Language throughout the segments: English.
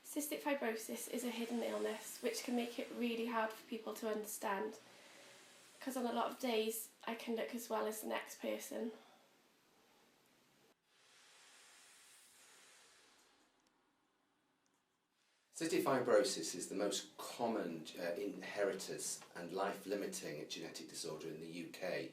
Cystic fibrosis is a hidden illness which can make it really hard for people to understand, because on a lot of days I can look as well as the next person. Cystic fibrosis is the most common inheritance and life-limiting genetic disorder in the UK.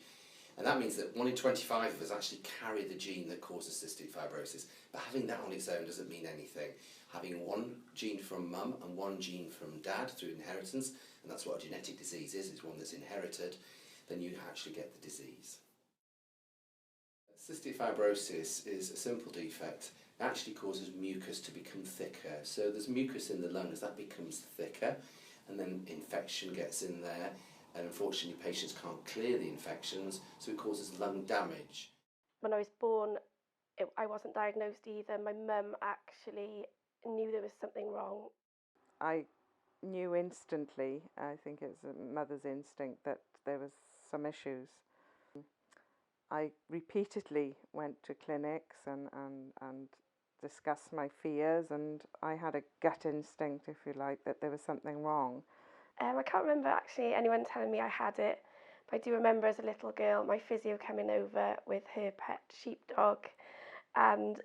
And that means that 1 in 25 of us actually carry the gene that causes cystic fibrosis. But having that on its own doesn't mean anything. Having one gene from mum and one gene from dad through inheritance, and that's what a genetic disease is, it's one that's inherited, then you actually get the disease. Cystic fibrosis is a simple defect. It actually causes mucus to become thicker. So there's mucus in the lungs, that becomes thicker, and then infection gets in there. And unfortunately patients can't clear the infections, so it causes lung damage. When I was born, I wasn't diagnosed either. My mum actually knew there was something wrong. I knew instantly, I think it's a mother's instinct, that there was some issues. I repeatedly went to clinics and discussed my fears, and I had a gut instinct, if you like, that there was something wrong. I can't remember actually anyone telling me I had it, but I do remember as a little girl my physio coming over with her pet sheepdog, and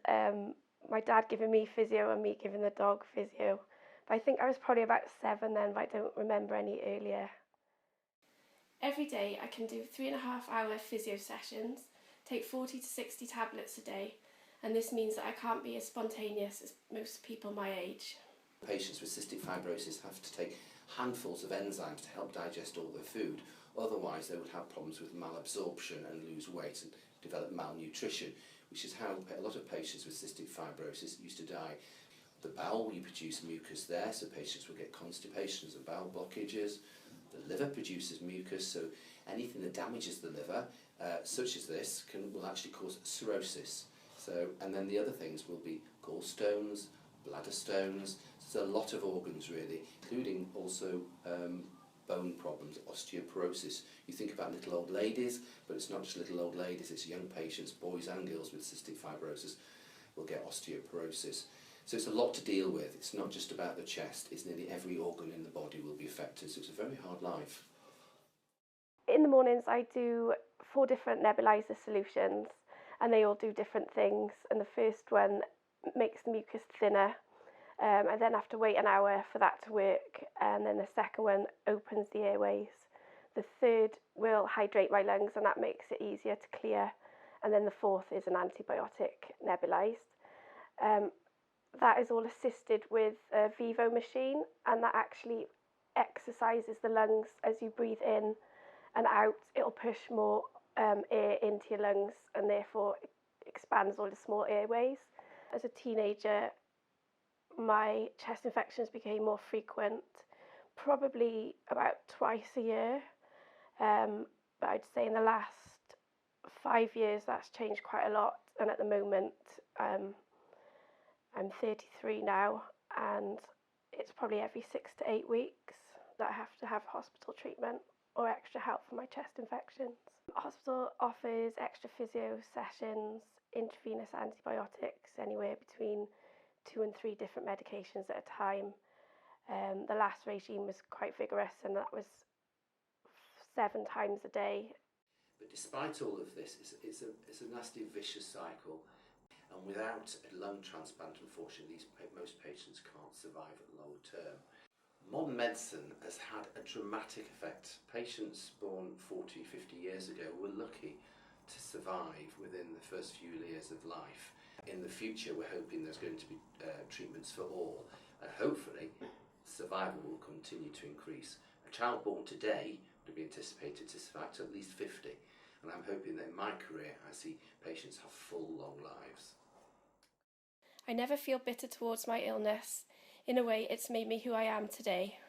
my dad giving me physio and me giving the dog physio. But I think I was probably about 7 then, but I don't remember any earlier. Every day I can do 3.5-hour physio sessions, take 40 to 60 tablets a day, and this means that I can't be as spontaneous as most people my age. Patients with cystic fibrosis have to take handfuls of enzymes to help digest all their food, otherwise they would have problems with malabsorption and lose weight and develop malnutrition, which is how a lot of patients with cystic fibrosis used to die. The bowel, you produce mucus there, so patients will get constipations and bowel blockages. The liver produces mucus, so anything that damages the liver, such as this, will actually cause cirrhosis. And then the other things will be gallstones, bladder stones. So there's a lot of organs really, including also bone problems, osteoporosis. You think about little old ladies, but it's not just little old ladies, it's young patients, boys and girls with cystic fibrosis will get osteoporosis. So it's a lot to deal with. It's not just about the chest, it's nearly every organ in the body will be affected, so it's a very hard life. In the mornings I do 4 different nebulizer solutions, and they all do different things, and the first one makes the mucus thinner. I then have to wait an hour for that to work, and then the second one opens the airways. The third will hydrate my lungs, and that makes it easier to clear. And then the fourth is an antibiotic nebulized. That is all assisted with a Vivo machine, and that actually exercises the lungs as you breathe in and out. It'll push more air into your lungs, and therefore expands all the small airways. As a teenager, my chest infections became more frequent, probably about twice a year, but I'd say in the last 5 years that's changed quite a lot, and at the moment I'm 33 now, and it's probably every 6 to 8 weeks that I have to have hospital treatment or extra help for my chest infections. The hospital offers extra physio sessions, intravenous antibiotics, anywhere between 2 and 3 different medications at a time. The last regime was quite vigorous, and that was 7 times a day. But despite all of this, it's a nasty, vicious cycle. And without a lung transplant, unfortunately, most patients can't survive long term. Modern medicine has had a dramatic effect. Patients born 40, 50 years ago were lucky to survive within the first few years of life. In the future, we're hoping there's going to be treatments for all, and hopefully survival will continue to increase. A child born today would be anticipated to survive to at least 50, and I'm hoping that in my career I see patients have full, long lives. I never feel bitter towards my illness. In a way, it's made me who I am today.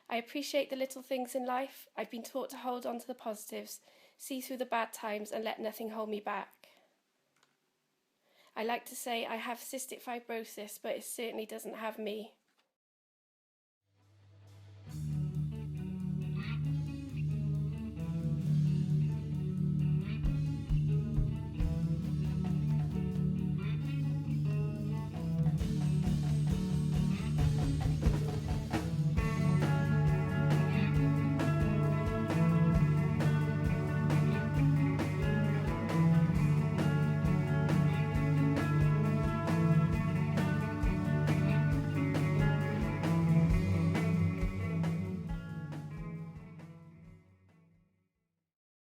I appreciate the little things in life. I've been taught to hold on to the positives, see through the bad times, and let nothing hold me back. I like to say I have cystic fibrosis, but it certainly doesn't have me.